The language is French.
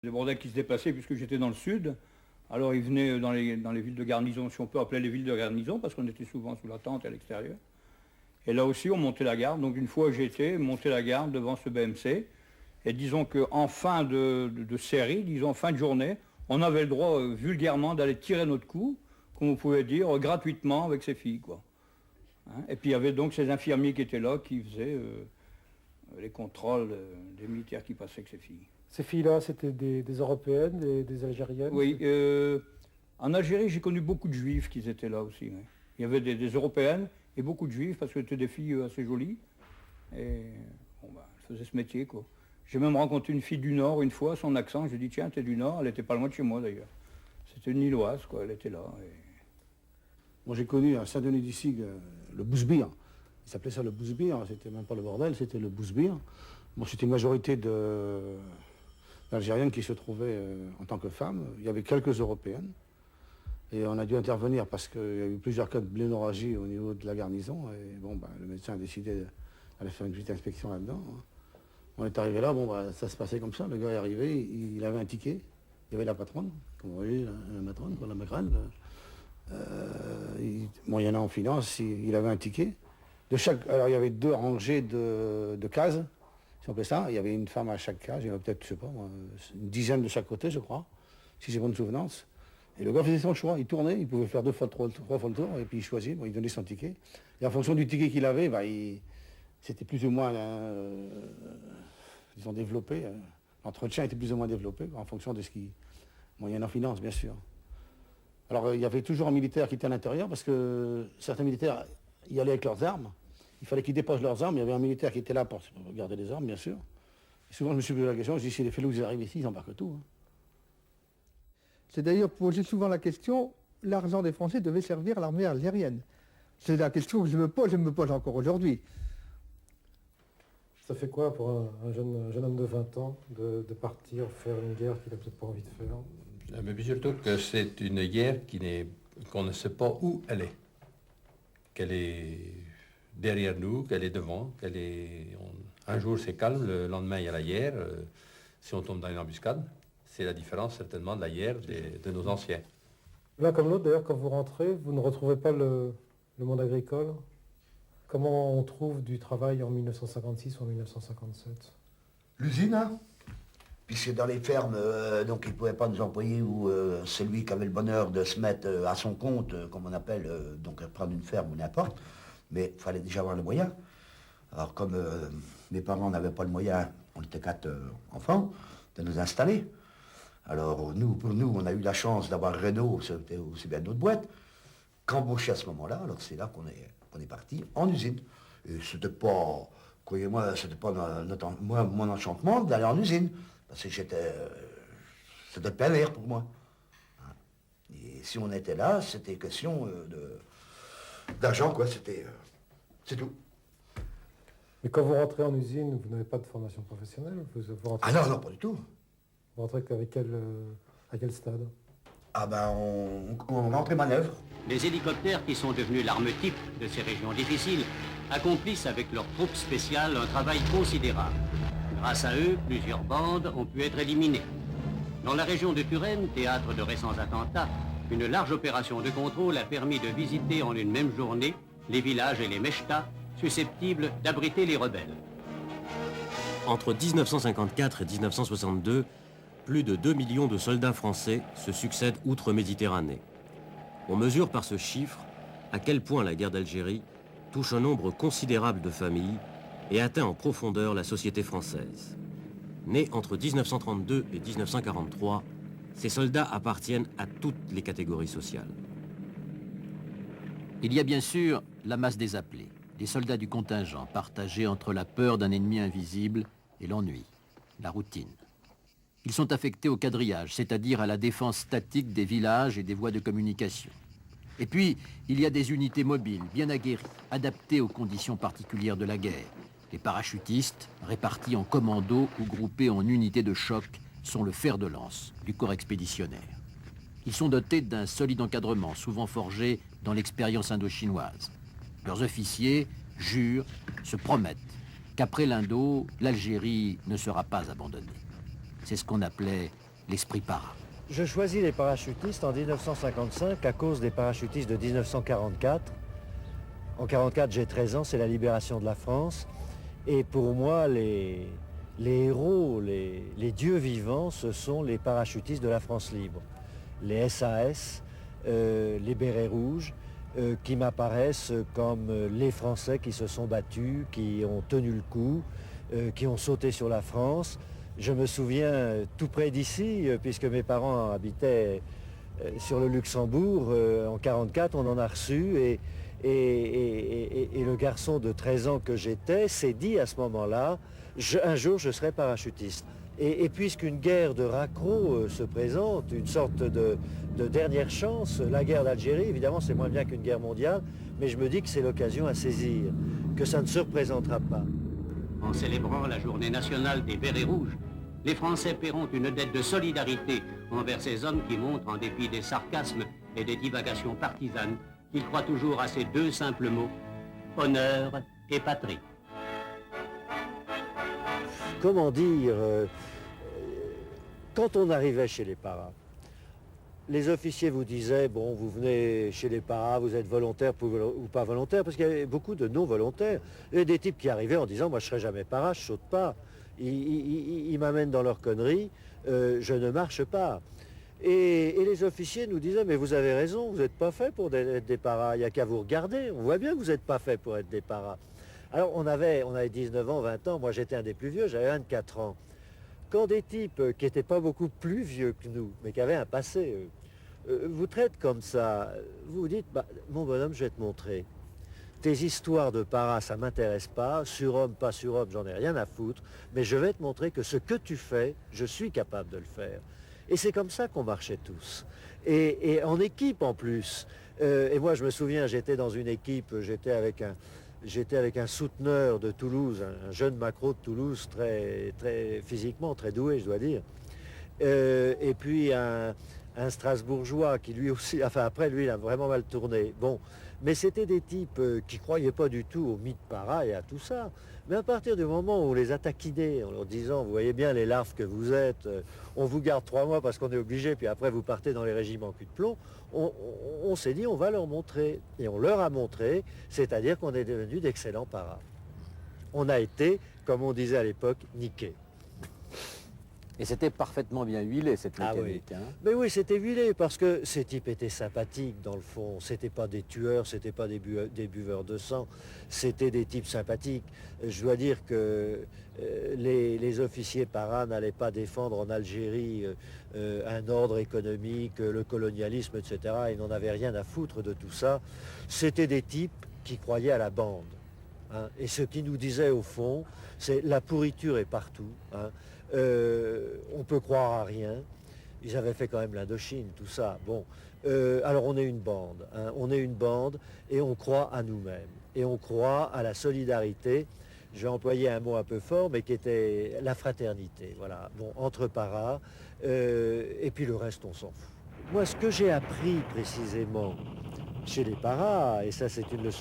Des bordels qui se déplaçaient puisque j'étais dans le sud. Alors ils venaient dans les villes de garnison, si on peut appeler les villes de garnison, parce qu'on était souvent sous la tente à l'extérieur. Et là aussi, on montait la garde. Donc une fois j'ai été monter la garde devant ce BMC. Et disons qu'en fin de série, disons fin de journée, on avait le droit vulgairement d'aller tirer notre coup, comme on pouvait dire, gratuitement avec ses filles, quoi. Hein, et puis il y avait donc ces infirmiers qui étaient là, qui faisaient les contrôles des militaires qui passaient avec ces filles. Ces filles-là, c'était des Européennes, des Algériennes? Oui, en Algérie, j'ai connu beaucoup de juifs qui étaient là aussi. Oui. Il y avait des Européennes et beaucoup de juifs, parce que c'était des filles assez jolies. Et bon, bah, elles faisaient ce métier, quoi. J'ai même rencontré une fille du Nord une fois, son accent, j'ai dit tiens, t'es du Nord, elle était pas loin de chez moi d'ailleurs. C'était une Lilloise, quoi, elle était là. Et... Moi j'ai connu à Saint-Denis-du-Sig le bousbir. Il s'appelait ça le bousbir, c'était même pas le bordel, c'était le bousbir. Bon, c'était une majorité d'Algériennes qui se trouvaient en tant que femmes. Il y avait quelques Européennes. Et on a dû intervenir parce qu'il y a eu plusieurs cas de blénorragie au niveau de la garnison. Et bon, bah, le médecin a décidé d'aller faire une petite inspection là-dedans. On est arrivé là, bon, bah, ça se passait comme ça. Le gars est arrivé, il avait un ticket. Il y avait la patronne, comme vous voyez, la matrone, la magrane. Moyennant en finance, il avait un ticket. Alors il y avait 2 rangées de cases, si on fait ça. Il y avait une femme à chaque case, il y avait peut-être, je sais pas, une dizaine de chaque côté, je crois, si j'ai bonne souvenance. Et le gars faisait son choix, il tournait, il pouvait faire 2 fois, 3 fois le tour, et puis il choisit, bon, il donnait son ticket. Et en fonction du ticket qu'il avait, bah, c'était plus ou moins, disons, développé. L'entretien était plus ou moins développé, en fonction de ce qui... moyennant finance, bien sûr. Alors, il y avait toujours un militaire qui était à l'intérieur, parce que certains militaires y allaient avec leurs armes. Il fallait qu'ils déposent leurs armes. Il y avait un militaire qui était là pour garder les armes, bien sûr. Et souvent, je me suis posé la question, je dis, si les fellows arrivent ici, ils embarquent tout. Hein. C'est d'ailleurs posé souvent la question, l'argent des Français devait servir à l'armée algérienne. C'est la question que je me pose encore aujourd'hui. Ça fait quoi pour un jeune homme de 20 ans de partir faire une guerre qu'il n'a peut-être pas envie de faire? Mais surtout que c'est une guerre qu'on ne sait pas où elle est. Qu'elle est derrière nous, qu'elle est devant, un jour c'est calme, le lendemain il y a la guerre. Si on tombe dans une embuscade, c'est la différence certainement de la guerre de nos anciens. L'un comme l'autre, d'ailleurs, quand vous rentrez, vous ne retrouvez pas le monde agricole? Comment on trouve du travail en 1956 ou en 1957? L'usine, hein? Puisque dans les fermes, donc ils ne pouvaient pas nous employer, ou celui qui avait le bonheur de se mettre à son compte, comme on appelle, donc prendre une ferme ou n'importe, mais il fallait déjà avoir le moyen. Alors comme mes parents n'avaient pas le moyen, on était 4 enfants, de nous installer. Alors pour nous, on a eu la chance d'avoir Renault, c'était aussi bien notre boîte, qu'embaucher à ce moment-là. Alors c'est là qu'on est parti en usine. Et c'était pas, croyez-moi, c'était pas mon enchantement d'aller en usine. Parce que c'était plein air pour moi. Et si on était là, c'était question d'argent, quoi. C'est tout. Mais quand vous rentrez en usine, vous n'avez pas de formation professionnelle? Vous rentrez Non, pas du tout. Vous rentrez à quel stade? Ah ben, on rentrait manœuvre. Les hélicoptères, qui sont devenus l'arme type de ces régions difficiles, accomplissent avec leurs troupes spéciales un travail considérable. Grâce à eux, plusieurs bandes ont pu être éliminées. Dans la région de Turenne, théâtre de récents attentats, une large opération de contrôle a permis de visiter en une même journée les villages et les mechtas susceptibles d'abriter les rebelles. Entre 1954 et 1962, plus de 2 millions de soldats français se succèdent outre-Méditerranée. On mesure par ce chiffre à quel point la guerre d'Algérie touche un nombre considérable de familles et atteint en profondeur la société française. Nés entre 1932 et 1943, ces soldats appartiennent à toutes les catégories sociales. Il y a bien sûr la masse des appelés, des soldats du contingent partagés entre la peur d'un ennemi invisible et l'ennui, la routine. Ils sont affectés au quadrillage, c'est-à-dire à la défense statique des villages et des voies de communication. Et puis, il y a des unités mobiles, bien aguerries, adaptées aux conditions particulières de la guerre. Les parachutistes, répartis en commandos ou groupés en unités de choc, sont le fer de lance du corps expéditionnaire. Ils sont dotés d'un solide encadrement, souvent forgé dans l'expérience indo-chinoise. Leurs officiers jurent, se promettent qu'après l'Indo, l'Algérie ne sera pas abandonnée. C'est ce qu'on appelait l'esprit para. Je choisis les parachutistes en 1955 à cause des parachutistes de 1944. En 1944, j'ai 13 ans, c'est la libération de la France. Et pour moi, les héros, les dieux vivants, ce sont les parachutistes de la France libre. Les SAS, les bérets rouges, qui m'apparaissent comme les Français qui se sont battus, qui ont tenu le coup, qui ont sauté sur la France. Je me souviens tout près d'ici, puisque mes parents habitaient sur le Luxembourg, en 1944, on en a reçu, et le garçon de 13 ans que j'étais s'est dit à ce moment-là, un jour je serai parachutiste. Et puisqu'une guerre de raccro se présente, une sorte de dernière chance, la guerre d'Algérie, évidemment c'est moins bien qu'une guerre mondiale, mais je me dis que c'est l'occasion à saisir, que ça ne se représentera pas. En célébrant la journée nationale des Bérets Rouges, les Français paieront une dette de solidarité envers ces hommes qui montrent, en dépit des sarcasmes et des divagations partisanes, qu'ils croient toujours à ces deux simples mots, honneur et patrie. Comment dire, quand on arrivait chez les paras, les officiers vous disaient, bon, vous venez chez les paras, vous êtes volontaire ou pas volontaire, parce qu'il y avait beaucoup de non-volontaires. Il y avait des types qui arrivaient en disant, moi je ne serai jamais para, je ne saute pas. Ils m'amènent dans leur connerie, je ne marche pas. Et les officiers nous disaient, mais vous avez raison, vous n'êtes pas fait pour être des paras, il n'y a qu'à vous regarder, on voit bien que vous n'êtes pas fait pour être des paras. Alors on avait 19 ans, 20 ans, moi j'étais un des plus vieux, j'avais 24 ans. Quand des types qui n'étaient pas beaucoup plus vieux que nous, mais qui avaient un passé, vous traitent comme ça, vous vous dites, bah, mon bonhomme, je vais te montrer. Tes histoires de paras, ça ne m'intéresse pas, surhomme, pas surhomme, j'en ai rien à foutre, mais je vais te montrer que ce que tu fais, je suis capable de le faire. Et c'est comme ça qu'on marchait tous. Et en équipe en plus. Et moi je me souviens, j'étais dans une équipe, j'étais avec un souteneur de Toulouse, un jeune macro de Toulouse, très physiquement très doué, je dois dire. Et puis un Strasbourgeois qui lui aussi, enfin après lui il a vraiment mal tourné. Bon, mais c'était des types qui ne croyaient pas du tout au mythe para et à tout ça. Mais à partir du moment où on les a taquinés en leur disant, vous voyez bien les larves que vous êtes, on vous garde 3 mois parce qu'on est obligé, puis après vous partez dans les régiments cul de plomb, on s'est dit on va leur montrer. Et on leur a montré, c'est-à-dire qu'on est devenus d'excellents paras. On a été, comme on disait à l'époque, niqués. Et c'était parfaitement bien huilé, cette mécanique. Ah oui. Mais oui, c'était huilé, parce que ces types étaient sympathiques, dans le fond. C'était pas des tueurs, c'était pas des buveurs de sang. C'était des types sympathiques. Je dois dire que les officiers paras n'allaient pas défendre en Algérie un ordre économique, le colonialisme, etc. Ils n'en avaient rien à foutre de tout ça. C'était des types qui croyaient à la bande. Hein. Et ce qu'ils nous disaient, au fond, c'est la pourriture est partout. Hein. On peut croire à rien. Ils avaient fait quand même l'Indochine, tout ça. Bon, alors on est une bande. Hein. On est une bande et on croit à nous-mêmes. Et on croit à la solidarité. Je vais employer un mot un peu fort, mais qui était la fraternité. Voilà. Bon, entre paras. Et puis le reste, on s'en fout. Moi, ce que j'ai appris précisément chez les paras, et ça c'est une leçon